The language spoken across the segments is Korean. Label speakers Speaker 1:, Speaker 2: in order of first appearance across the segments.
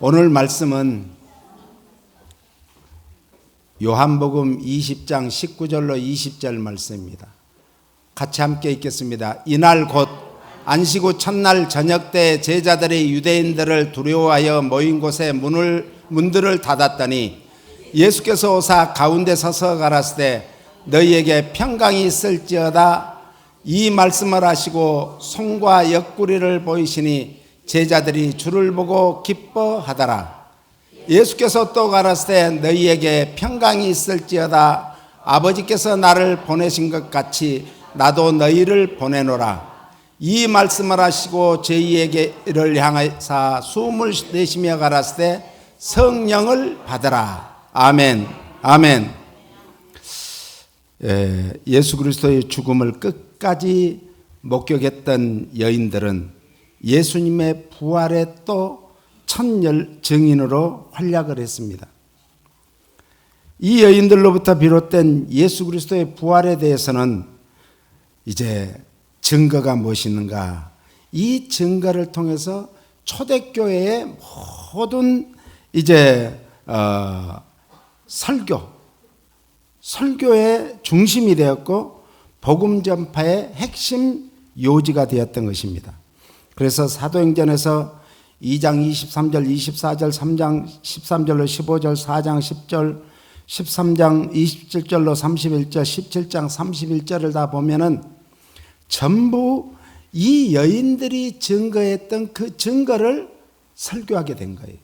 Speaker 1: 오늘 말씀은 요한복음 20장 19절로 20절 말씀입니다. 같이 함께 읽겠습니다. 이날 곧 안식 후 첫날 저녁 때 제자들이 유대인들을 두려워하여 모인 곳에 문들을 닫았더니 예수께서 오사 가운데 서서 가라사대 너희에게 평강이 있을지어다. 이 말씀을 하시고 손과 옆구리를 보이시니 제자들이 주를 보고 기뻐하더라. 예수께서 또 가라사대 너희에게 평강이 있을지어다. 아버지께서 나를 보내신 것 같이 나도 너희를 보내노라. 이 말씀을 하시고 저희에게를 향하사 숨을 내쉬며 가라사대 성령을 받으라. 아멘. 아멘. 예수 그리스도의 죽음을 끝까지 목격했던 여인들은 예수님의 부활의 또 첫 증인으로 활약을 했습니다. 이 여인들로부터 비롯된 예수 그리스도의 부활에 대해서는 이제 증거가 무엇인가? 이 증거를 통해서 초대교회의 모든 이제 설교의 중심이 되었고 복음 전파의 핵심 요지가 되었던 것입니다. 그래서 사도행전에서 2장 23절, 24절, 3장 13절로 15절, 4장 10절, 13장 27절로 31절, 17장 31절을 다 보면은 전부 이 여인들이 증거했던 그 증거를 설교하게 된 거예요.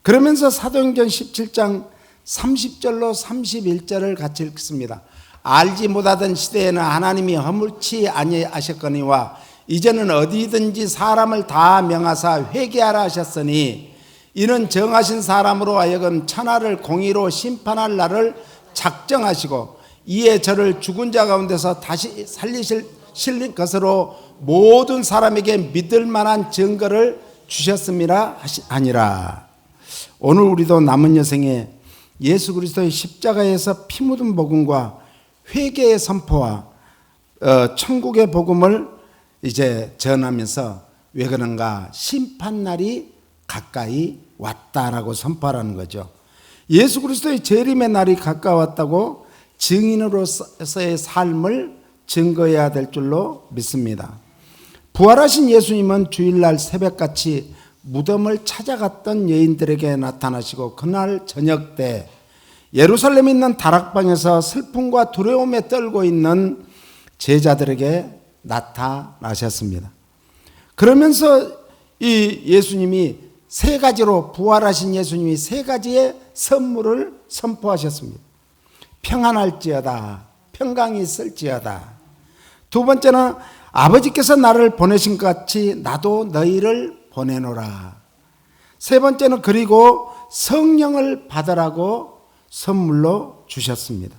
Speaker 1: 그러면서 사도행전 17장 30절로 31절을 같이 읽습니다. 알지 못하던 시대에는 하나님이 허물치 아니하셨거니와 이제는 어디든지 사람을 다 명하사 회개하라 하셨으니 이는 정하신 사람으로 하여금 천하를 공의로 심판할 날을 작정하시고 이에 저를 죽은 자 가운데서 다시 살리실 것으로 모든 사람에게 믿을 만한 증거를 주셨음이라 하니라. 오늘 우리도 남은 여생에 예수 그리스도의 십자가에서 피 묻은 복음과 회개의 선포와 천국의 복음을 이제 전하면서 왜 그런가? 심판날이 가까이 왔다라고 선포하라는 거죠. 예수 그리스도의 재림의 날이 가까웠다고 증인으로서의 삶을 증거해야 될 줄로 믿습니다. 부활하신 예수님은 주일날 새벽같이 무덤을 찾아갔던 여인들에게 나타나시고 그날 저녁 때 예루살렘에 있는 다락방에서 슬픔과 두려움에 떨고 있는 제자들에게 나타나셨습니다. 그러면서 이 예수님이 세 가지로 부활하신 예수님이 세 가지의 선물을 선포하셨습니다. 평안할지어다. 평강이 있을지어다. 두 번째는 아버지께서 나를 보내신 것 같이 나도 너희를 보내노라. 세 번째는 그리고 성령을 받으라고 선물로 주셨습니다.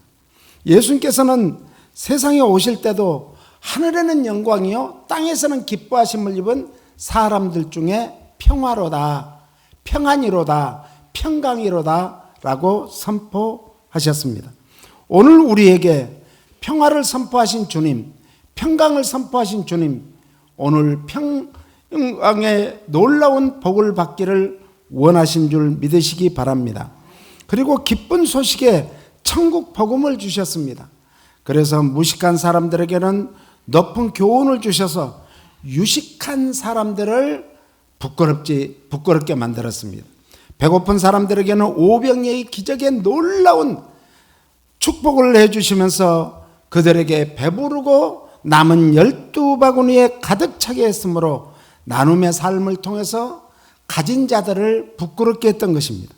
Speaker 1: 예수님께서는 세상에 오실 때도 하늘에는 영광이요 땅에서는 기뻐하심을 입은 사람들 중에 평화로다, 평안이로다, 평강이로다 라고 선포하셨습니다. 오늘 우리에게 평화를 선포하신 주님, 평강을 선포하신 주님, 오늘 평강의 놀라운 복을 받기를 원하신 줄 믿으시기 바랍니다. 그리고 기쁜 소식에 천국 복음을 주셨습니다. 그래서 무식한 사람들에게는 높은 교훈을 주셔서 유식한 사람들을 부끄럽게 만들었습니다. 배고픈 사람들에게는 오병이의 기적의 놀라운 축복을 해주시면서 그들에게 배부르고 남은 12바구니에 가득 차게 했으므로 나눔의 삶을 통해서 가진 자들을 부끄럽게 했던 것입니다.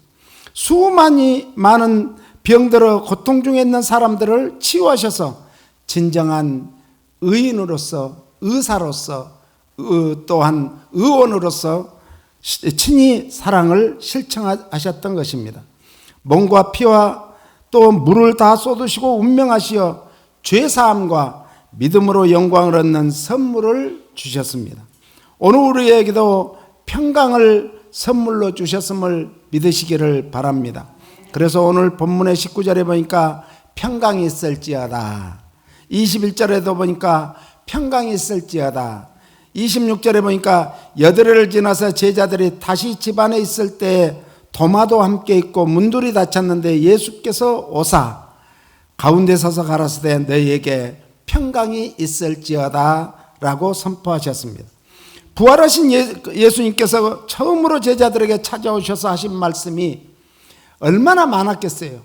Speaker 1: 많은 병들어 고통 중에 있는 사람들을 치유하셔서 진정한 의인으로서, 의사로서, 또한 의원으로서 친히 사랑을 실천하셨던 것입니다. 몸과 피와 또 물을 다 쏟으시고 운명하시어 죄사함과 믿음으로 영광을 얻는 선물을 주셨습니다. 오늘 우리에게도 평강을 선물로 주셨음을 믿으시기를 바랍니다. 그래서 오늘 본문의 19절에 보니까 평강이 있을지어다. 21절에도 보니까 평강이 있을지어다. 26절에 보니까 여드레를 지나서 제자들이 다시 집 안에 있을 때 도마도 함께 있고 문들이 닫혔는데 예수께서 오사 가운데 서서 가라사대 너희에게 평강이 있을지어다 라고 선포하셨습니다. 부활하신 예수님께서 처음으로 제자들에게 찾아오셔서 하신 말씀이 얼마나 많았겠어요.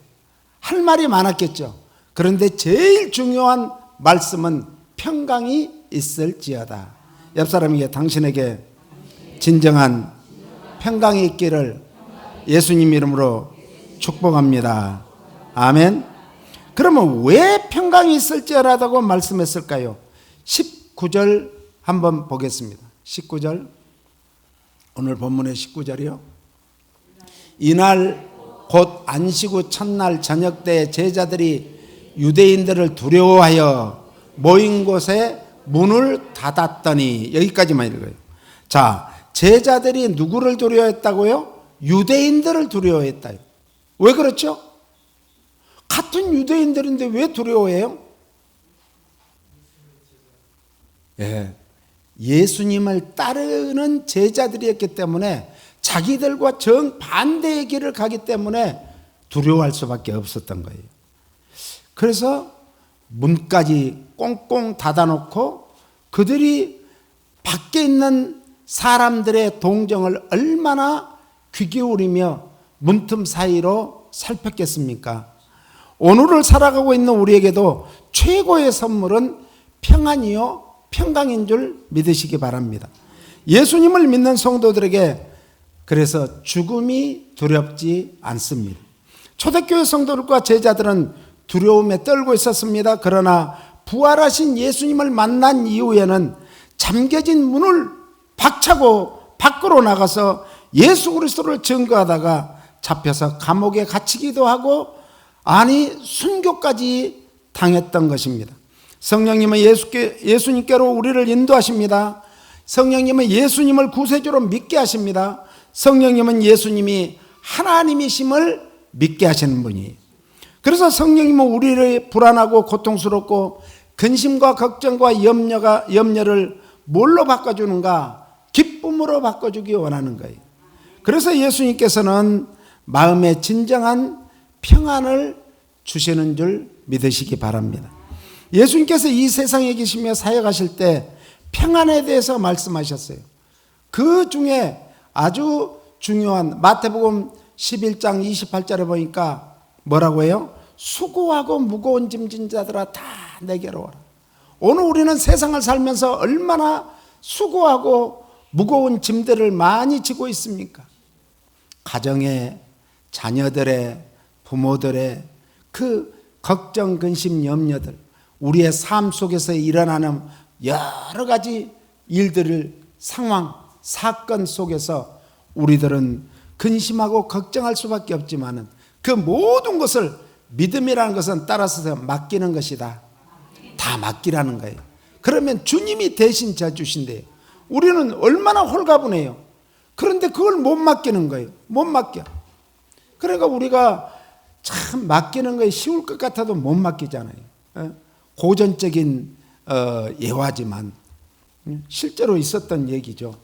Speaker 1: 할 말이 많았겠죠. 그런데 제일 중요한 말씀은 평강이 있을지어다. 옆 사람에게 당신에게 진정한 평강이 있기를 예수님 이름으로 축복합니다. 아멘. 그러면 왜 평강이 있을지어라고 말씀했을까요? 19절 한번 보겠습니다. 19절, 오늘 본문의 19절이요. 이날 곧 안식 후 첫날 저녁 때 제자들이 유대인들을 두려워하여 모인 곳에 문을 닫았더니, 여기까지만 읽어요. 자, 제자들이 누구를 두려워했다고요? 유대인들을 두려워했다요. 왜 그렇죠? 같은 유대인들인데 왜 두려워해요? 예, 예수님을 따르는 제자들이었기 때문에, 자기들과 정반대의 길을 가기 때문에 두려워할 수밖에 없었던 거예요. 그래서 문까지 꽁꽁 닫아놓고 그들이 밖에 있는 사람들의 동정을 얼마나 귀 기울이며 문틈 사이로 살폈겠습니까? 오늘을 살아가고 있는 우리에게도 최고의 선물은 평안이요 평강인 줄 믿으시기 바랍니다. 예수님을 믿는 성도들에게 그래서 죽음이 두렵지 않습니다. 초대교회 성도들과 제자들은 두려움에 떨고 있었습니다. 그러나 부활하신 예수님을 만난 이후에는 잠겨진 문을 박차고 밖으로 나가서 예수 그리스도를 증거하다가 잡혀서 감옥에 갇히기도 하고, 아니 순교까지 당했던 것입니다. 성령님은 예수님께로 우리를 인도하십니다. 성령님은 예수님을 구세주로 믿게 하십니다. 성령님은 예수님이 하나님이심을 믿게 하시는 분이에요. 그래서 성령님은 우리를 불안하고 고통스럽고 근심과 걱정과 염려를 뭘로 바꿔주는가? 기쁨으로 바꿔주기 원하는 거예요. 그래서 예수님께서는 마음에 진정한 평안을 주시는 줄 믿으시기 바랍니다. 예수님께서 이 세상에 계시며 사역하실 때 평안에 대해서 말씀하셨어요. 그 중에 아주 중요한 마태복음 11장 28절에 보니까 뭐라고 해요? 수고하고 무거운 짐진 자들아 다 내게로 와라. 오늘 우리는 세상을 살면서 얼마나 수고하고 무거운 짐들을 많이 지고 있습니까? 가정에, 자녀들의, 부모들의 그 걱정, 근심, 염려들, 우리의 삶 속에서 일어나는 여러 가지 일들을, 상황, 사건 속에서 우리들은 근심하고 걱정할 수밖에 없지만은 그 모든 것을 믿음이라는 것은 따라서 맡기는 것이다. 다 맡기라는 거예요. 그러면 주님이 대신 져주신대요. 우리는 얼마나 홀가분해요. 그런데 그걸 못 맡기는 거예요. 못 맡겨. 그러니까 우리가 참 맡기는 거에 쉬울 것 같아도 못 맡기잖아요. 고전적인 예화지만 실제로 있었던 얘기죠.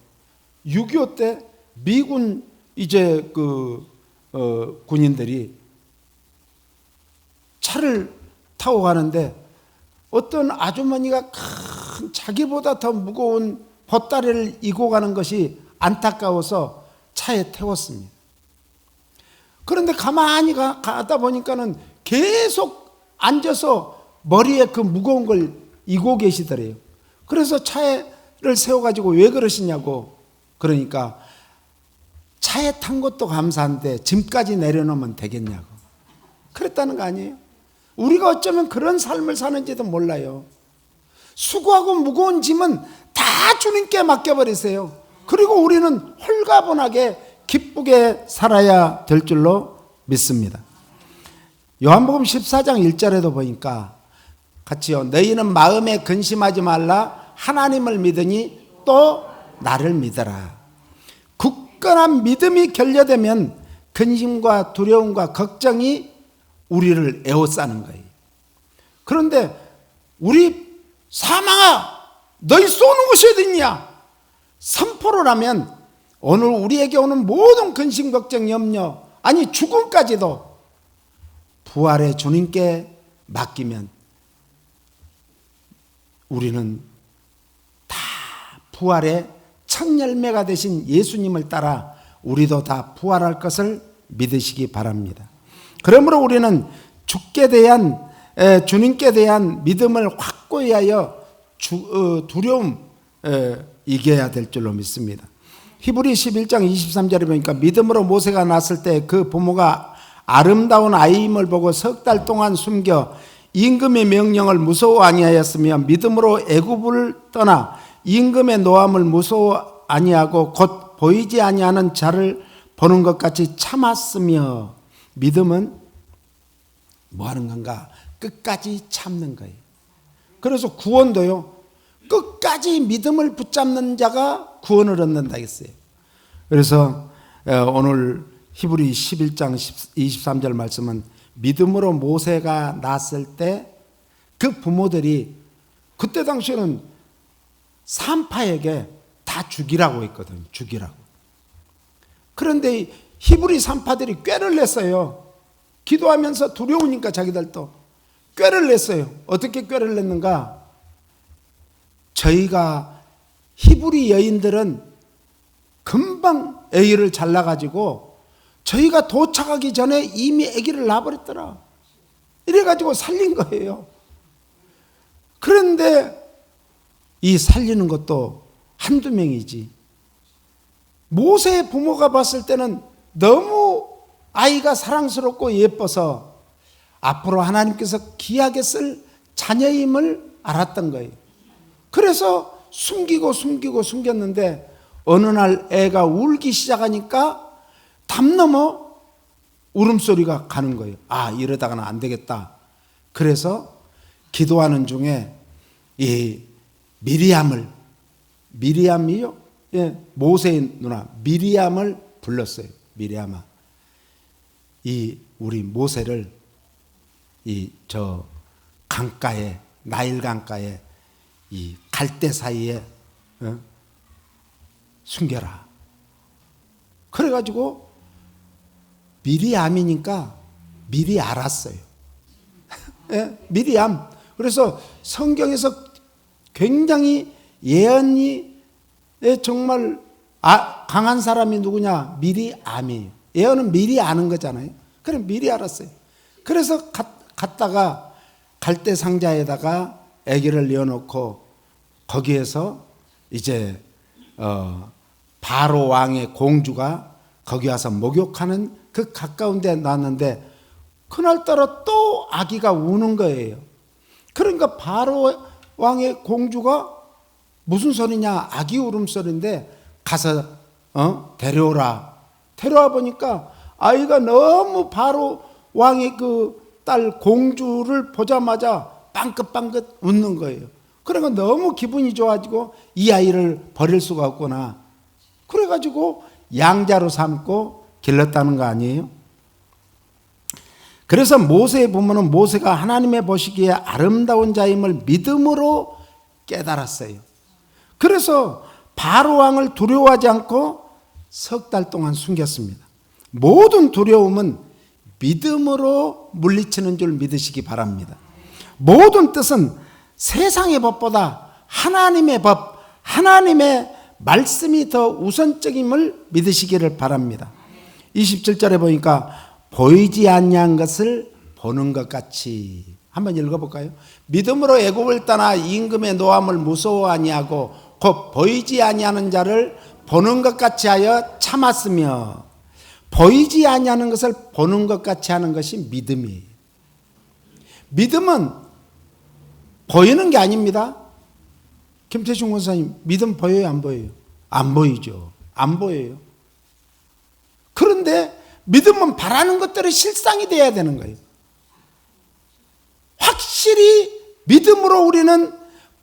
Speaker 1: 6.25 때 미군 이제 군인들이 차를 타고 가는데 어떤 아주머니가 큰 자기보다 더 무거운 보따리를 이고 가는 것이 안타까워서 차에 태웠습니다. 그런데 가만히 가다 보니까는 계속 앉아서 머리에 그 무거운 걸 이고 계시더래요. 그래서 차를 세워가지고 왜 그러시냐고. 그러니까 차에 탄 것도 감사한데 짐까지 내려놓으면 되겠냐고. 그랬다는 거 아니에요? 우리가 어쩌면 그런 삶을 사는지도 몰라요. 수고하고 무거운 짐은 다 주님께 맡겨버리세요. 그리고 우리는 홀가분하게 기쁘게 살아야 될 줄로 믿습니다. 요한복음 14장 1절에도 보니까 같이요. 너희는 마음에 근심하지 말라. 하나님을 믿으니 또 나를 믿어라. 굳건한 믿음이 결여되면 근심과 두려움과 걱정이 우리를 에워싸는 거예요. 그런데 우리 사망아 너희 쏘는 것이 어딨냐? 선포를 하면 오늘 우리에게 오는 모든 근심, 걱정, 염려, 아니 죽음까지도 부활의 주님께 맡기면 우리는 다 부활의 첫 열매가 되신 예수님을 따라 우리도 다 부활할 것을 믿으시기 바랍니다. 그러므로 우리는 주님께 대한 믿음을 확고히 하여 두려움 이겨야 될 줄로 믿습니다. 히브리 11장 23절에 보니까 믿음으로 모세가 낳았을 때 그 부모가 아름다운 아이임을 보고 석 달 동안 숨겨 임금의 명령을 무서워 아니하였으며 믿음으로 애굽을 떠나 임금의 노함을 무서워 아니하고 곧 보이지 아니하는 자를 보는 것 같이 참았으며. 믿음은 뭐 하는 건가? 끝까지 참는 거예요. 그래서 구원도요, 끝까지 믿음을 붙잡는 자가 구원을 얻는다 했어요. 그래서 오늘 히브리 11장 23절 말씀은 믿음으로 모세가 낳았을 때 그 부모들이 그때 당시에는 산파에게 다 죽이라고 했거든요. 죽이라고. 그런데 히브리 산파들이 꾀를 냈어요. 기도하면서 두려우니까 자기들도 꾀를 냈어요. 어떻게 꾀를 냈는가? 저희가 히브리 여인들은 금방 아기를 잘 낳아가지고 저희가 도착하기 전에 이미 아기를 낳아버렸더라. 이래가지고 살린 거예요. 그런데 이 살리는 것도 한두 명이지. 모세의 부모가 봤을 때는 너무 아이가 사랑스럽고 예뻐서 앞으로 하나님께서 귀하게 쓸 자녀임을 알았던 거예요. 그래서 숨겼는데 어느 날 애가 울기 시작하니까 담 넘어 울음소리가 가는 거예요. 아, 이러다가는 안 되겠다. 그래서 기도하는 중에 이 미리암이요? 예, 모세의 누나 미리암을 불렀어요. 미리암아, 우리 모세를 저 강가에, 나일 강가에 이 갈대 사이에 숨겨라. 그래가지고 미리암이니까 미리 알았어요. 예, 미리암. 그래서 성경에서 굉장히 예언이 정말 강한 사람이 누구냐? 미리암이에요. 예언은 미리 아는 거잖아요. 그럼 미리 알았어요. 그래서 갔다가 갈대 상자에다가 아기를 넣어놓고 거기에서 이제 바로 왕의 공주가 거기 와서 목욕하는 그 가까운 데 놨는데 그날따라 또 아기가 우는 거예요. 그러니까 바로 왕의 공주가 무슨 소리냐? 아기 울음소리인데 가서 데려오라. 데려와 보니까 아이가 너무 바로 왕의 그 딸 공주를 보자마자 빵긋빵긋 웃는 거예요. 그러니까 너무 기분이 좋아지고 이 아이를 버릴 수가 없구나. 그래가지고 양자로 삼고 길렀다는 거 아니에요? 그래서 모세의 부모는 모세가 하나님의 보시기에 아름다운 자임을 믿음으로 깨달았어요. 그래서 바로 왕을 두려워하지 않고 석 달 동안 숨겼습니다. 모든 두려움은 믿음으로 물리치는 줄 믿으시기 바랍니다. 모든 뜻은 세상의 법보다 하나님의 법, 하나님의 말씀이 더 우선적임을 믿으시기를 바랍니다. 27절에 보니까 보이지 아니한 것을 보는 것 같이. 한번 읽어볼까요? 믿음으로 애굽을 떠나 임금의 노함을 무서워 아니하고 곧 보이지 아니하는 자를 보는 것 같이 하여 참았으며. 보이지 아니하는 것을 보는 것 같이 하는 것이 믿음이에요. 믿음은 보이는 게 아닙니다. 김태중 권사님, 믿음 보여요, 안 보여요? 안 보이죠. 안 보여요. 그런데 믿음은 바라는 것들이 실상이 돼야 되는 거예요. 확실히 믿음으로 우리는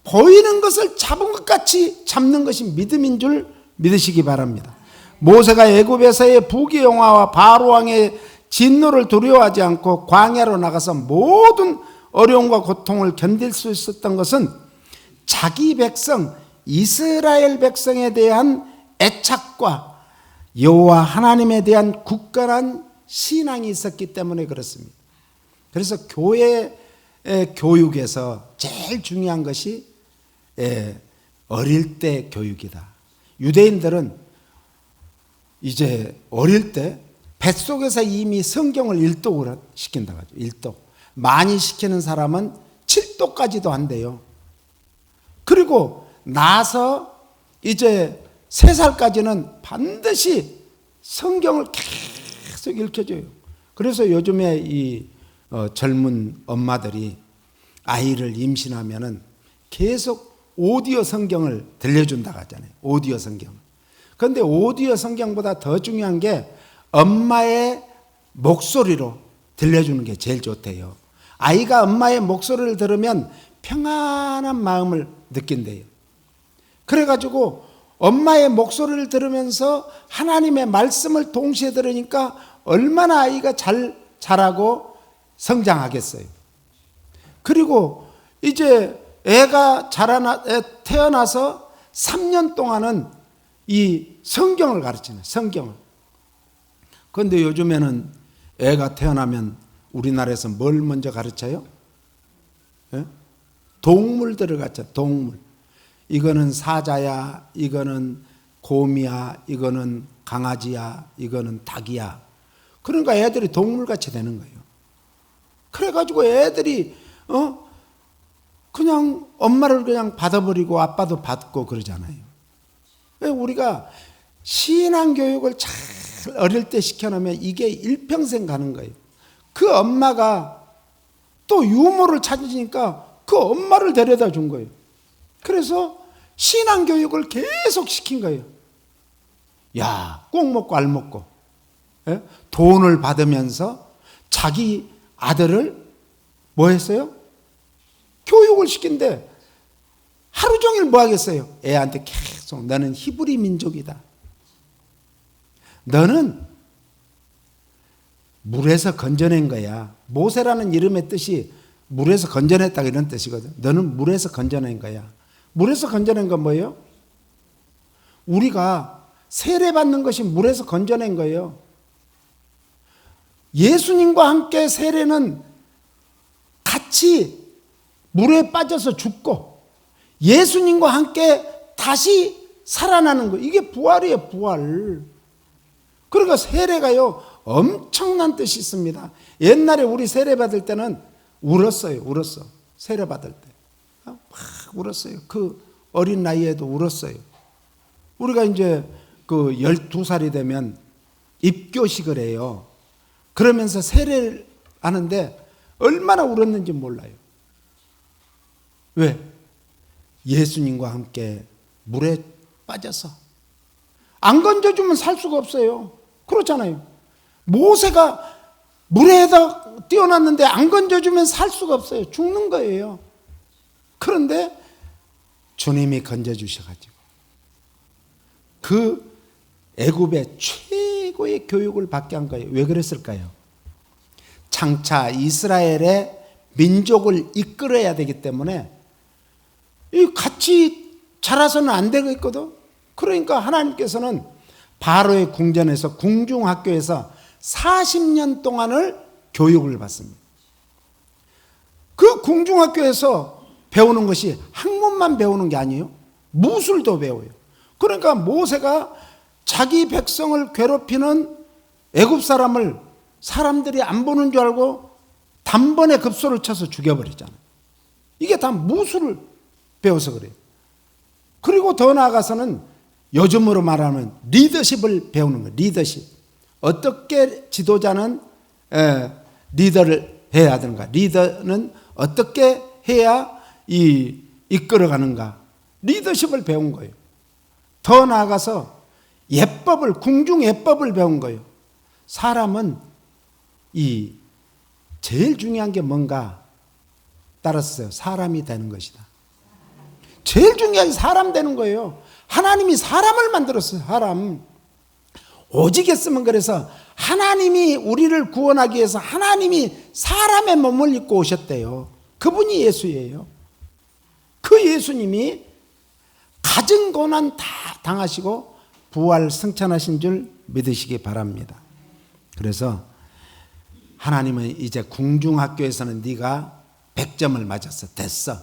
Speaker 1: 보이는 것을 잡은 것 같이 잡는 것이 믿음인 줄 믿으시기 바랍니다. 모세가 애굽에서의 부귀영화와 바로 왕의 진노를 두려워하지 않고 광야로 나가서 모든 어려움과 고통을 견딜 수 있었던 것은 자기 백성 이스라엘 백성에 대한 애착과 여호와 하나님에 대한 굳건한 신앙이 있었기 때문에 그렇습니다. 그래서 교회 교육에서 제일 중요한 것이 어릴 때 교육이다. 유대인들은 이제 어릴 때 뱃속에서 이미 성경을 일독을 시킨다고 하죠. 일독. 많이 시키는 사람은 7독까지도 한대요. 그리고 나서 이제 3살까지는 반드시 성경을 계속 읽혀줘요. 그래서 요즘에 이 젊은 엄마들이 아이를 임신하면은 계속 오디오 성경을 들려준다고 하잖아요. 오디오 성경. 그런데 오디오 성경보다 더 중요한 게 엄마의 목소리로 들려주는 게 제일 좋대요. 아이가 엄마의 목소리를 들으면 평안한 마음을 느낀대요. 그래가지고 엄마의 목소리를 들으면서 하나님의 말씀을 동시에 들으니까 얼마나 아이가 잘 자라고 성장하겠어요. 그리고 이제 애가 태어나서 3년 동안은 이 성경을 가르치는 성경을. 그런데 요즘에는 애가 태어나면 우리나라에서 뭘 먼저 가르쳐요? 동물들을 가르쳐. 동물. 이거는 사자야, 이거는 곰이야, 이거는 강아지야, 이거는 닭이야. 그러니까 애들이 동물같이 되는 거예요. 그래가지고 애들이 그냥 엄마를 그냥 받아버리고 아빠도 받고 그러잖아요. 우리가 신앙교육을 잘 어릴 때 시켜놓으면 이게 일평생 가는 거예요. 그 엄마가 또 유모를 찾으니까 그 엄마를 데려다 준 거예요. 그래서 신앙교육을 계속 시킨 거예요. 야, 꼭 먹고 알 먹고 돈을 받으면서 자기 아들을 뭐 했어요? 교육을 시킨대. 하루 종일 뭐 하겠어요? 애한테 계속 너는 히브리 민족이다. 너는 물에서 건져낸 거야. 모세라는 이름의 뜻이 물에서 건져냈다 이런 뜻이거든. 너는 물에서 건져낸 거야. 물에서 건져낸 건 뭐예요? 우리가 세례받는 것이 물에서 건져낸 거예요. 예수님과 함께 세례는 같이 물에 빠져서 죽고 예수님과 함께 다시 살아나는 거. 이게 부활이에요, 부활. 그러니까 세례가요 엄청난 뜻이 있습니다. 옛날에 우리 세례받을 때는 울었어요. 울었어. 세례받을 때 막 울었어요. 그 어린 나이에도 울었어요. 우리가 이제 그 12살이 되면 입교식을 해요. 그러면서 세례를 하는데 얼마나 울었는지 몰라요. 왜? 예수님과 함께 물에 빠져서 안 건져주면 살 수가 없어요. 그렇잖아요. 모세가 물에다 띄워놨는데 안 건져주면 살 수가 없어요. 죽는 거예요. 그런데 주님이 건져주셔가지고 그 애굽의 최고의 교육을 받게 한 거예요. 왜 그랬을까요? 장차 이스라엘의 민족을 이끌어야 되기 때문에 같이 자라서는 안 되겠거든. 그러니까 하나님께서는 바로의 궁전에서 궁중학교에서 40년 동안을 교육을 받습니다. 그 궁중학교에서 배우는 것이 학문만 배우는 게 아니에요. 무술도 배워요. 그러니까 모세가 자기 백성을 괴롭히는 애굽 사람을 사람들이 안 보는 줄 알고 단번에 급소를 쳐서 죽여버리잖아요. 이게 다 무술을 배워서 그래요. 그리고 더 나아가서는 요즘으로 말하면 리더십을 배우는 거예요. 리더십. 어떻게 지도자는 리더를 해야 하는가. 리더는 어떻게 해야 이끌어가는가. 리더십을 배운 거예요. 더 나아가서 예법을, 궁중 예법을 배운 거예요. 사람은 제일 중요한 게 뭔가 따랐어요. 사람이 되는 것이다. 제일 중요한 게 사람 되는 거예요. 하나님이 사람을 만들었어요. 사람. 오직 했으면 그래서 하나님이 우리를 구원하기 위해서 하나님이 사람의 몸을 입고 오셨대요. 그분이 예수예요. 그 예수님이 가진 고난 다 당하시고 부활 승천하신 줄 믿으시기 바랍니다. 그래서 하나님은 이제 궁중학교에서는 네가 100점을 맞았어. 됐어.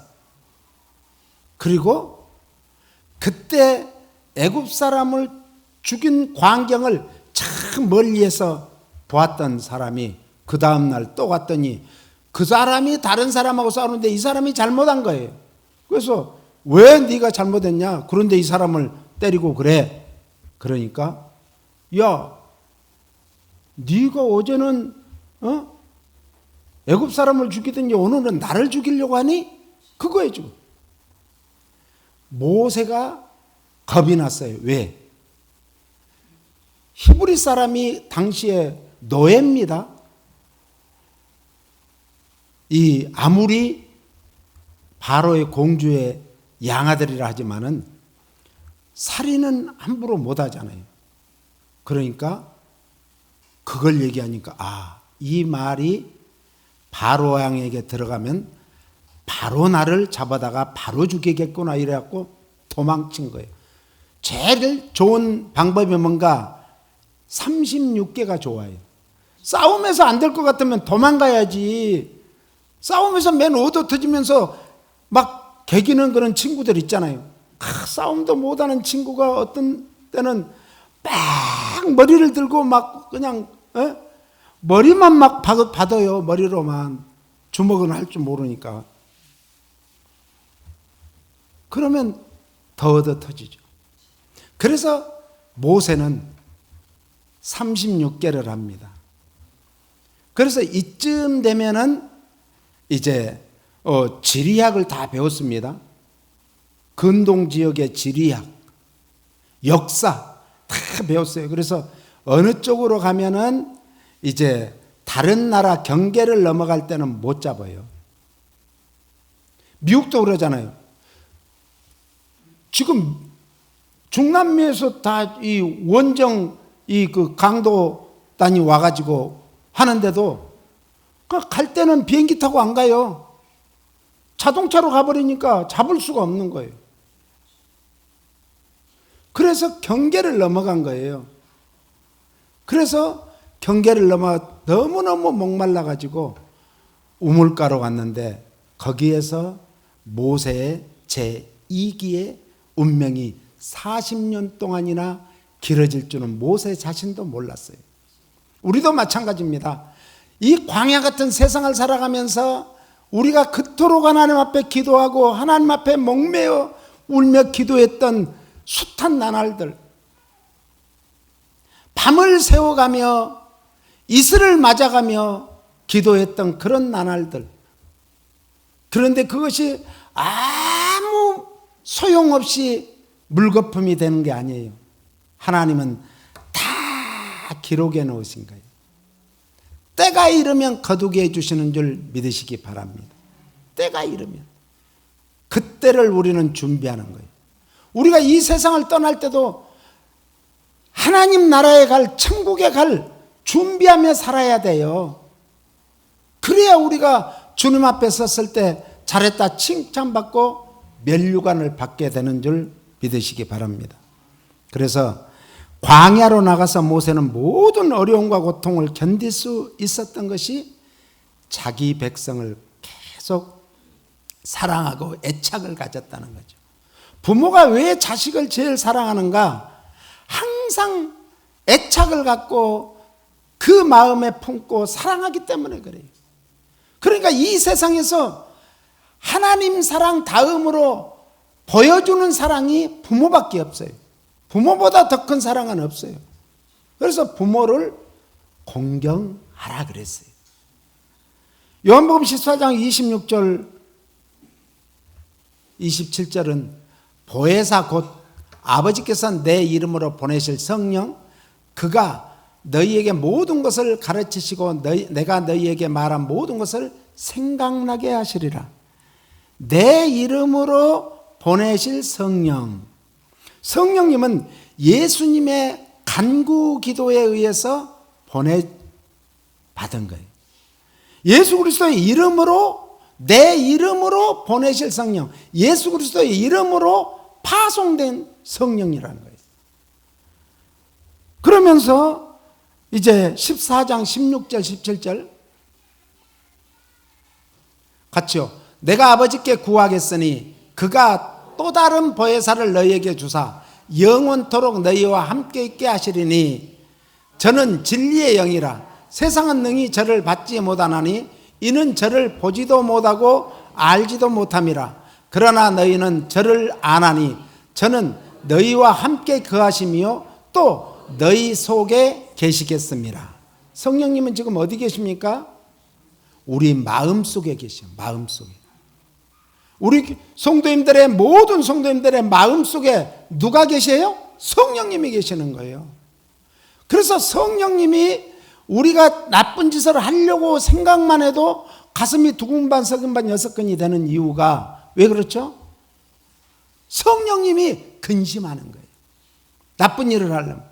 Speaker 1: 그리고 그때 애굽 사람을 죽인 광경을 참 멀리에서 보았던 사람이 그 다음날 또 왔더니 그 사람이 다른 사람하고 싸우는데 이 사람이 잘못한 거예요. 그래서 왜 네가 잘못했냐? 그런데 이 사람을 때리고 그래. 그러니까 야, 네가 어제는 애굽 사람을 죽이더니 오늘은 나를 죽이려고 하니? 그거예요 지금. 모세가 겁이 났어요. 왜? 히브리 사람이 당시에 노예입니다. 이 아무리 바로의 공주의 양아들이라 하지만은 살인은 함부로 못 하잖아요. 그러니까 그걸 얘기하니까 이 말이 바로 왕에게 들어가면 바로 나를 잡아다가 바로 죽이겠구나 이래갖고 도망친 거예요. 제일 좋은 방법이 뭔가 36개가 좋아요. 싸움에서 안 될 것 같으면 도망가야지. 싸움에서 맨 얻어 터지면서 막 개기는 그런 친구들 있잖아요. 싸움도 못하는 친구가 어떤 때는 막 머리를 들고 막 그냥 머리만 막 받아요. 머리로만. 주먹은 할 줄 모르니까. 그러면 더 얻어 터지죠. 그래서 모세는 36개를 합니다. 그래서 이쯤 되면은 이제 지리학을 다 배웠습니다. 근동 지역의 지리학, 역사 다 배웠어요. 그래서 어느 쪽으로 가면은 이제 다른 나라 경계를 넘어갈 때는 못 잡아요. 미국도 그러잖아요. 지금 중남미에서 다 이 원정 그 강도단이 와가지고 하는데도 갈 때는 비행기 타고 안 가요. 자동차로 가버리니까 잡을 수가 없는 거예요. 그래서 경계를 넘어간 거예요. 그래서 경계를 넘어 너무너무 목말라가지고 우물가로 갔는데 거기에서 모세의 제2기의 운명이 40년 동안이나 길어질 줄은 모세 자신도 몰랐어요. 우리도 마찬가지입니다. 이 광야 같은 세상을 살아가면서 우리가 그토록 하나님 앞에 기도하고 하나님 앞에 목매어 울며 기도했던 숱한 나날들, 밤을 새워가며 이슬을 맞아가며 기도했던 그런 나날들. 그런데 그것이 아무 소용없이 물거품이 되는 게 아니에요. 하나님은 다 기록해 놓으신 거예요. 때가 이르면 거두게 해주시는 줄 믿으시기 바랍니다. 때가 이르면. 그때를 우리는 준비하는 거예요. 우리가 이 세상을 떠날 때도 하나님 나라에 갈, 천국에 갈 준비하며 살아야 돼요. 그래야 우리가 주님 앞에 섰을 때 잘했다 칭찬받고 면류관을 받게 되는 줄 믿으시기 바랍니다. 그래서 광야로 나가서 모세는 모든 어려움과 고통을 견딜 수 있었던 것이 자기 백성을 계속 사랑하고 애착을 가졌다는 거죠. 부모가 왜 자식을 제일 사랑하는가? 항상 애착을 갖고 그 마음에 품고 사랑하기 때문에 그래요. 그러니까 이 세상에서 하나님 사랑 다음으로 보여주는 사랑이 부모밖에 없어요. 부모보다 더 큰 사랑은 없어요. 그래서 부모를 공경하라 그랬어요. 요한복음 14장 26절 27절은 보혜사 곧 아버지께서 내 이름으로 보내실 성령, 그가 너희에게 모든 것을 가르치시고 내가 너희에게 말한 모든 것을 생각나게 하시리라. 내 이름으로 보내실 성령. 성령님은 예수님의 간구 기도에 의해서 받은 거예요. 예수 그리스도의 이름으로, 내 이름으로 보내실 성령, 예수 그리스도의 이름으로 파송된 성령이라는 거예요. 그러면서 이제 14장 16절 17절 같이요. 내가 아버지께 구하겠으니 그가 또 다른 보혜사를 너희에게 주사 영원토록 너희와 함께 있게 하시리니 저는 진리의 영이라 세상은 능히 저를 받지 못하나니 이는 저를 보지도 못하고 알지도 못함이라. 그러나 너희는 저를 아나니 저는 너희와 함께 거하시며 또 너희 속에 계시겠습니다. 성령님은 지금 어디 계십니까? 우리 마음속에 계셔. 마음속에. 우리 성도님들의 모든 성도님들의 마음속에 누가 계세요? 성령님이 계시는 거예요. 그래서 성령님이 우리가 나쁜 짓을 하려고 생각만 해도 가슴이 두근반 서근반 6건이 되는 이유가 왜 그렇죠? 성령님이 근심하는 거예요. 나쁜 일을 하려면.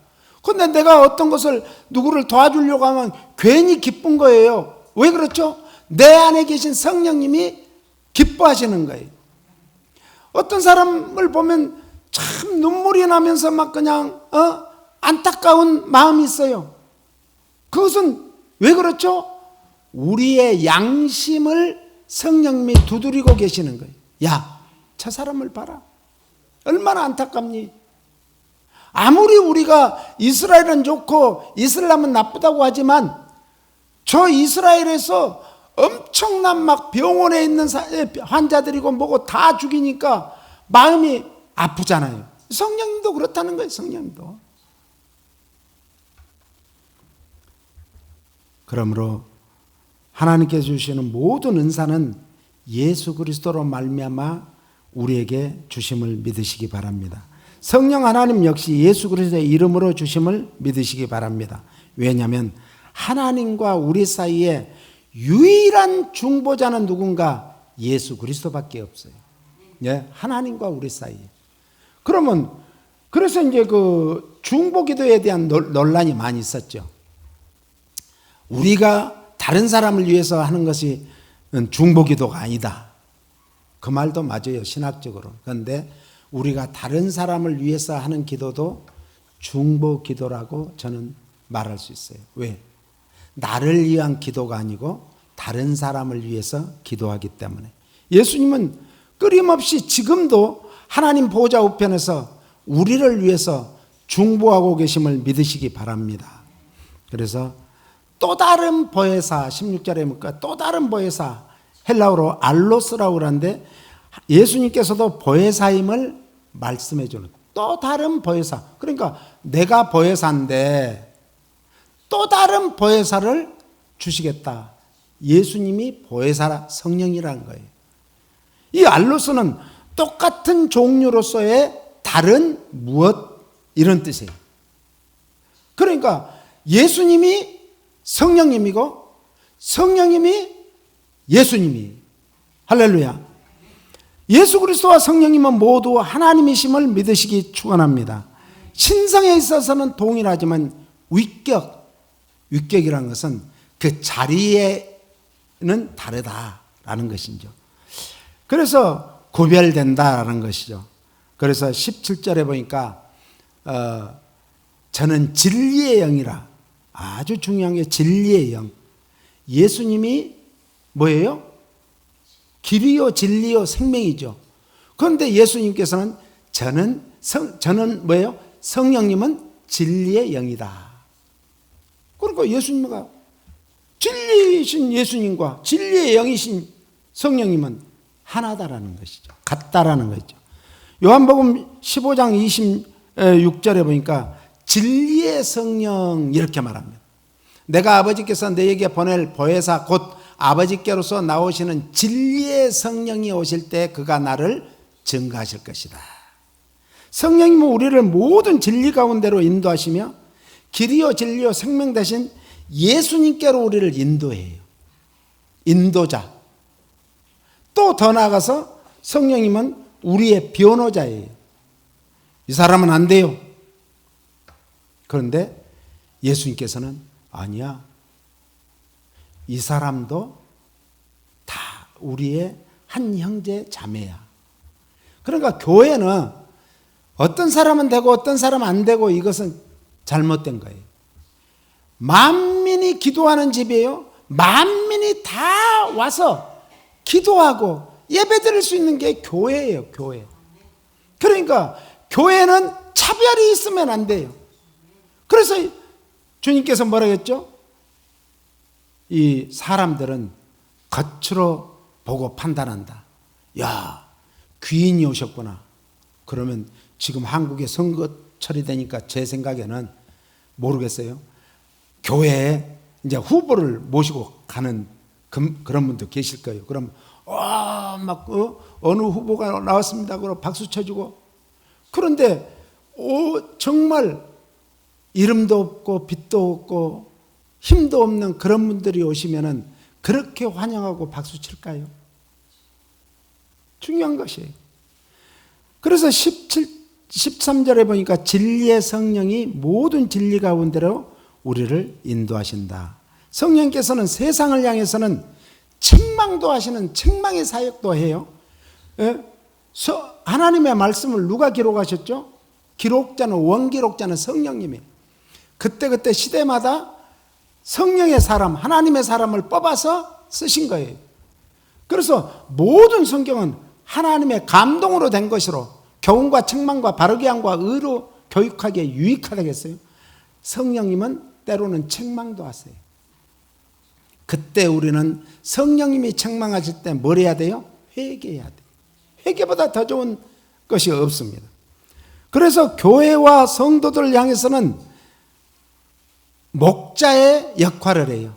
Speaker 1: 그런데 내가 어떤 것을 누구를 도와주려고 하면 괜히 기쁜 거예요. 왜 그렇죠? 내 안에 계신 성령님이 기뻐하시는 거예요. 어떤 사람을 보면 참 눈물이 나면서 막 그냥 안타까운 마음이 있어요. 그것은 왜 그렇죠? 우리의 양심을 성령님이 두드리고 계시는 거예요. 야, 저 사람을 봐라. 얼마나 안타깝니? 아무리 우리가 이스라엘은 좋고 이슬람은 나쁘다고 하지만 저 이스라엘에서 엄청난 막 병원에 있는 환자들이고 뭐고 다 죽이니까 마음이 아프잖아요. 성령님도 그렇다는 거예요. 성령님도. 그러므로 하나님께서 주시는 모든 은사는 예수 그리스도로 말미암아 우리에게 주심을 믿으시기 바랍니다. 성령 하나님 역시 예수 그리스도의 이름으로 주심을 믿으시기 바랍니다. 왜냐하면 하나님과 우리 사이에 유일한 중보자는 누군가? 예수 그리스도밖에 없어요. 예, 하나님과 우리 사이에. 그러면 그래서 이제 그 중보 기도에 대한 논란이 많이 있었죠. 우리가 다른 사람을 위해서 하는 것이 중보 기도가 아니다. 그 말도 맞아요, 신학적으로. 그런데 우리가 다른 사람을 위해서 하는 기도도 중보 기도라고 저는 말할 수 있어요. 왜? 나를 위한 기도가 아니고 다른 사람을 위해서 기도하기 때문에. 예수님은 끊임없이 지금도 하나님 보좌 우편에서 우리를 위해서 중보하고 계심을 믿으시기 바랍니다. 그래서 또 다른 보혜사, 16절에 보니까 또 다른 보혜사, 헬라어로 알로스라고 그러는데 예수님께서도 보혜사임을 말씀해 주는 또 다른 보혜사. 그러니까 내가 보혜사인데 또 다른 보혜사를 주시겠다. 예수님이 보혜사 성령이라는 거예요. 이 알로스는 똑같은 종류로서의 다른 무엇 이런 뜻이에요. 그러니까 예수님이 성령님이고 성령님이 예수님이. 할렐루야. 예수 그리스도와 성령님은 모두 하나님이심을 믿으시기 축원합니다. 신성에 있어서는 동일하지만 위격이라는 것은 그 자리에는 다르다라는 것이죠. 그래서 구별된다라는 것이죠. 그래서 17절에 보니까 저는 진리의 영이라. 아주 중요한 게 진리의 영. 예수님이 뭐예요? 길이요 진리요 생명이죠. 그런데 예수님께서는 저는 뭐예요? 성령님은 진리의 영이다. 그러니까 예수님과 진리이신 예수님과 진리의 영이신 성령님은 하나다라는 것이죠. 같다라는 것이죠. 요한복음 15장 26절에 보니까 진리의 성령 이렇게 말합니다. 내가 아버지께서 너에게 보낼 보혜사 곧 아버지께로서 나오시는 진리의 성령이 오실 때 그가 나를 증거하실 것이다. 성령님은 우리를 모든 진리 가운데로 인도하시며 길이요 진리요 생명 대신 예수님께로 우리를 인도해요. 인도자. 또 더 나아가서 성령님은 우리의 변호자예요. 이 사람은 안 돼요. 그런데 예수님께서는 아니야. 이 사람도 다 우리의 한 형제 자매야. 그러니까 교회는 어떤 사람은 되고 어떤 사람은 안 되고 이것은 잘못된 거예요. 만민이 기도하는 집이에요. 만민이 다 와서 기도하고 예배드릴 수 있는 게 교회예요. 교회. 그러니까 교회는 차별이 있으면 안 돼요. 그래서 주님께서 뭐라고 했죠? 이 사람들은 겉으로 보고 판단한다. 야, 귀인이 오셨구나. 그러면 지금 한국에 선거철이 되니까 제 생각에는 모르겠어요. 교회에 이제 후보를 모시고 가는 그런 분도 계실 거예요. 그럼 어느 후보가 나왔습니다. 그러고 박수 쳐주고. 그런데 정말 이름도 없고 빛도 없고 힘도 없는 그런 분들이 오시면은 그렇게 환영하고 박수 칠까요? 중요한 것이에요. 그래서 13절에 보니까 진리의 성령이 모든 진리 가운데로 우리를 인도하신다. 성령께서는 세상을 향해서는 책망도 하시는 책망의 사역도 해요. 하나님의 말씀을 누가 기록하셨죠? 기록자는 원기록자는 성령님이에요. 그때 시대마다 성령의 사람, 하나님의 사람을 뽑아서 쓰신 거예요. 그래서 모든 성경은 하나님의 감동으로 된 것으로 교훈과 책망과 바르게 함과 의로 교육하기에 유익하다겠어요. 성령님은 때로는 책망도 하세요. 그때 우리는 성령님이 책망하실 때 뭘 해야 돼요? 회개해야 돼요. 회개보다 더 좋은 것이 없습니다. 그래서 교회와 성도들을 향해서는 목자의 역할을 해요.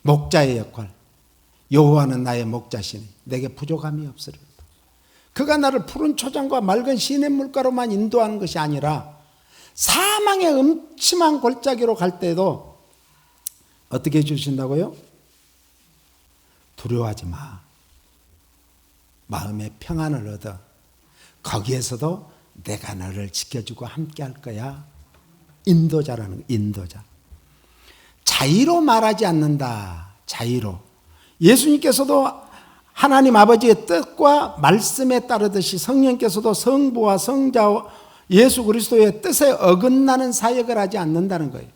Speaker 1: 목자의 역할. 여호와는 나의 목자시니 내게 부족함이 없으리로다. 그가 나를 푸른 초장과 맑은 시냇물가로만 인도하는 것이 아니라 사망의 음침한 골짜기로 갈 때도 어떻게 해주신다고요? 두려워하지 마. 마음의 평안을 얻어. 거기에서도 내가 너를 지켜주고 함께 할 거야. 인도자라는 인도자. 자의로 말하지 않는다. 자의로. 예수님께서도 하나님 아버지의 뜻과 말씀에 따르듯이 성령께서도 성부와 성자 예수 그리스도의 뜻에 어긋나는 사역을 하지 않는다는 거예요.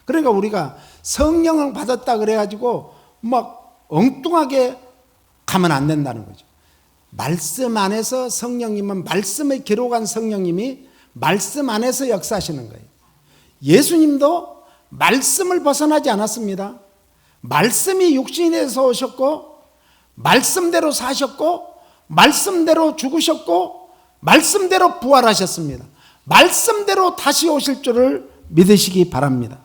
Speaker 1: 그러니까 우리가 성령을 받았다 그래가지고 막 엉뚱하게 가면 안 된다는 거죠. 말씀 안에서 성령님은 말씀을 기록한 성령님이 말씀 안에서 역사하시는 거예요. 예수님도 말씀을 벗어나지 않았습니다. 말씀이 육신이 돼서 오셨고 말씀대로 사셨고 말씀대로 죽으셨고 말씀대로 부활하셨습니다. 말씀대로 다시 오실 줄을 믿으시기 바랍니다.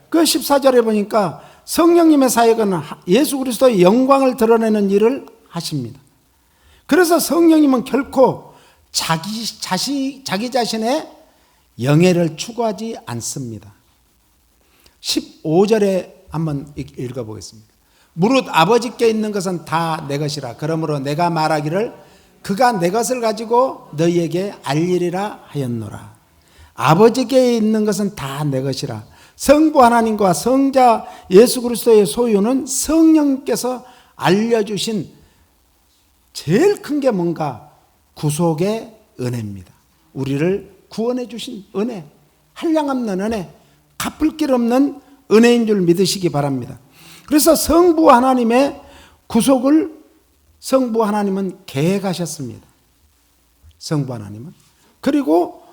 Speaker 1: 그 14절에 보니까 성령님의 사역은 예수 그리스도의 영광을 드러내는 일을 하십니다. 그래서 성령님은 결코 자기 자신의 영예를 추구하지 않습니다. 15절에 한번 읽어보겠습니다. 무릇 아버지께 있는 것은 다 내 것이라. 그러므로 내가 말하기를 그가 내 것을 가지고 너희에게 알리리라 하였노라. 아버지께 있는 것은 다 내 것이라. 성부 하나님과 성자 예수 그리스도의 소유는 성령께서 알려주신 제일 큰 게 뭔가? 구속의 은혜입니다. 우리를 구원해 주신 은혜, 한량없는 은혜, 갚을 길 없는 은혜인 줄 믿으시기 바랍니다. 그래서 성부 하나님의 구속을 성부 하나님은 계획하셨습니다. 성부 하나님은. 그리고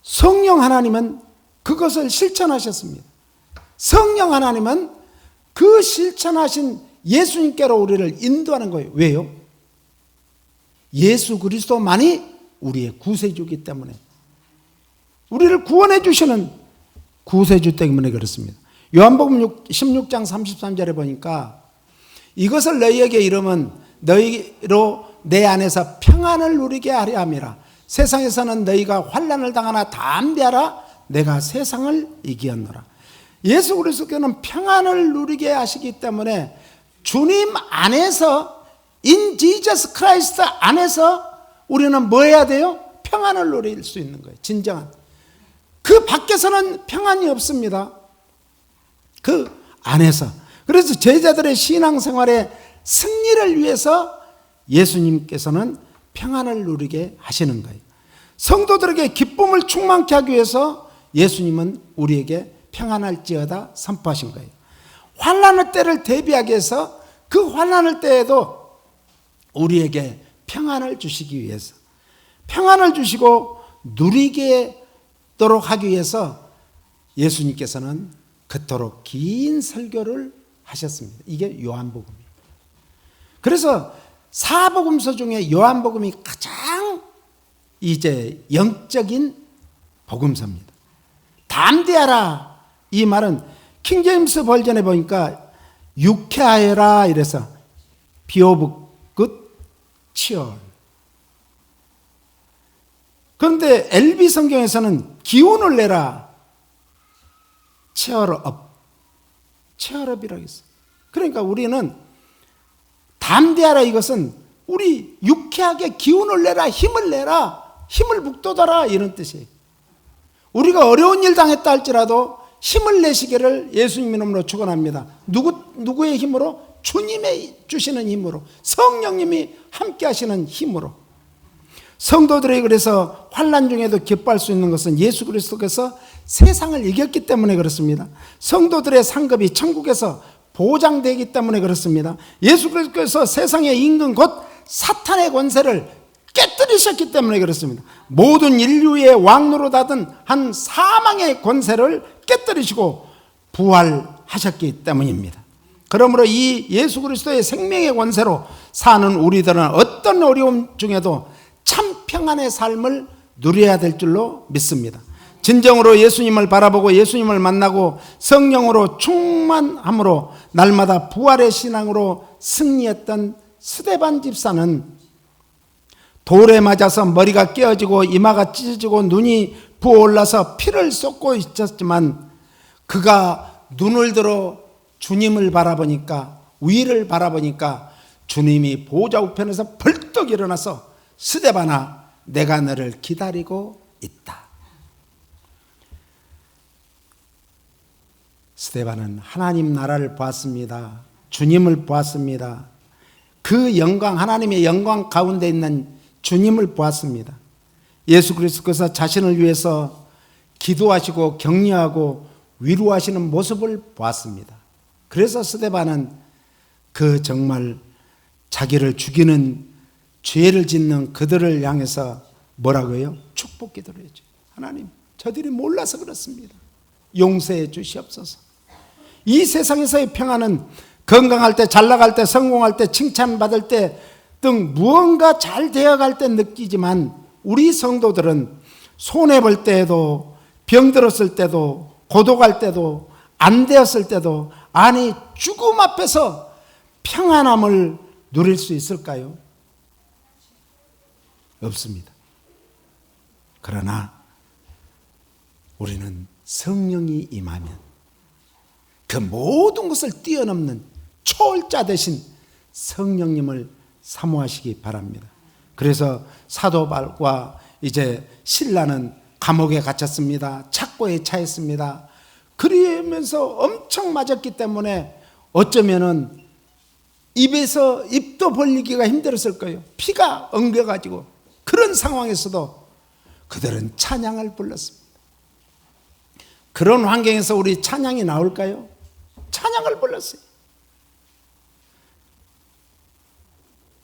Speaker 1: 성령 하나님은 그것을 실천하셨습니다. 성령 하나님은 그 실천하신 예수님께로 우리를 인도하는 거예요. 왜요? 예수 그리스도만이 우리의 구세주이기 때문에, 우리를 구원해 주시는 구세주 때문에 그렇습니다. 요한복음 16장 33절에 보니까 이것을 너희에게 이르면 너희로 내 안에서 평안을 누리게 하려 함이라. 세상에서는 너희가 환난을 당하나 담대하라. 내가 세상을 이기었노라. 예수 그리스도께는 평안을 누리게 하시기 때문에 주님 안에서 In Jesus Christ 안에서 우리는 뭐 해야 돼요? 평안을 누릴 수 있는 거예요. 진정한. 그 밖에서는 평안이 없습니다. 그 안에서. 그래서 제자들의 신앙생활의 승리를 위해서 예수님께서는 평안을 누리게 하시는 거예요. 성도들에게 기쁨을 충만케 하기 위해서 예수님은 우리에게 평안할지어다 선포하신 거예요. 환난의 때를 대비하기 위해서 그 환난의 때에도 우리에게 평안을 주시기 위해서, 평안을 주시고 누리게 도록 하기 위해서 예수님께서는 그토록 긴 설교를 하셨습니다. 이게 요한복음이에요. 그래서 사복음서 중에 요한복음이 가장 이제 영적인 복음서입니다. 담대하라, 이 말은 킹제임스 버전에 보니까 유쾌하여라 이래서 be of good cheer. 그런데 LB 성경에서는 기운을 내라, cheer up이라고 했어요. 그러니까 우리는 담대하라, 이것은 우리 유쾌하게 기운을 내라, 힘을 내라, 힘을 북돋아라, 이런 뜻이에요. 우리가 어려운 일 당했다 할지라도 힘을 내시기를 예수님 이름으로 축원합니다. 누구의 힘으로? 주님의 주시는 힘으로, 성령님이 함께 하시는 힘으로. 성도들에게 그래서 환난 중에도 기뻐할 수 있는 것은 예수 그리스도께서 세상을 이겼기 때문에 그렇습니다. 성도들의 상급이 천국에서 보장되기 때문에 그렇습니다. 예수 그리스도께서 세상의 임금 곧 사탄의 권세를 깨뜨리셨기 때문에 그렇습니다. 모든 인류의 왕노릇하던 한 사망의 권세를 깨뜨리시고 부활하셨기 때문입니다. 그러므로 이 예수 그리스도의 생명의 권세로 사는 우리들은 어떤 어려움 중에도 참 평안의 삶을 누려야 될 줄로 믿습니다. 진정으로 예수님을 바라보고 예수님을 만나고 성령으로 충만함으로 날마다 부활의 신앙으로 승리했던 스데반 집사는 돌에 맞아서 머리가 깨어지고 이마가 찢어지고 눈이 부어올라서 피를 쏟고 있었지만 그가 눈을 들어 주님을 바라보니까, 위를 바라보니까 주님이 보좌 우편에서 벌떡 일어나서 스데반아, 내가 너를 기다리고 있다. 스데반은 하나님 나라를 보았습니다. 주님을 보았습니다. 그 영광, 하나님의 영광 가운데 있는 주님을 보았습니다. 예수 그리스도께서 자신을 위해서 기도하시고 격려하고 위로하시는 모습을 보았습니다. 그래서 스데반은 그 정말 자기를 죽이는, 죄를 짓는 그들을 향해서 뭐라고요? 축복 기도를 했죠. 하나님, 저들이 몰라서 그렇습니다. 용서해 주시옵소서. 이 세상에서의 평안은 건강할 때, 잘 나갈 때, 성공할 때, 칭찬받을 때 등 무언가 잘 되어갈 때 느끼지만 우리 성도들은 손해볼 때에도, 병들었을 때도, 고독할 때도, 안 되었을 때도, 아니 죽음 앞에서 평안함을 누릴 수 있을까요? 없습니다. 그러나 우리는 성령이 임하면 그 모든 것을 뛰어넘는 초월자 되신 성령님을 사모하시기 바랍니다. 그래서 사도 바울과 이제 신라는 감옥에 갇혔습니다. 착고에 차였습니다. 그러면서 엄청 맞았기 때문에 어쩌면은 입에서 입도 벌리기가 힘들었을 거예요. 피가 엉겨가지고. 그런 상황에서도 그들은 찬양을 불렀습니다. 그런 환경에서 우리 찬양이 나올까요? 찬양을 불렀어요.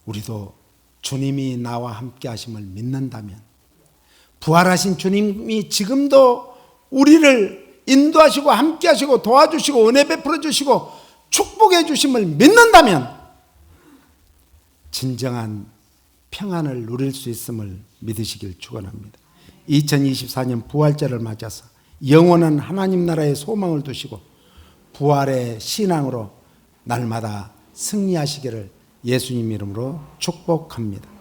Speaker 1: 우리도 주님이 나와 함께 하심을 믿는다면, 부활하신 주님이 지금도 우리를 인도하시고 함께 하시고 도와주시고 은혜 베풀어 주시고 축복해 주심을 믿는다면 진정한 평안을 누릴 수 있음을 믿으시길 축원합니다. 2024년 부활절을 맞아서 영원한 하나님 나라의 소망을 두시고 부활의 신앙으로 날마다 승리하시기를 예수님 이름으로 축복합니다.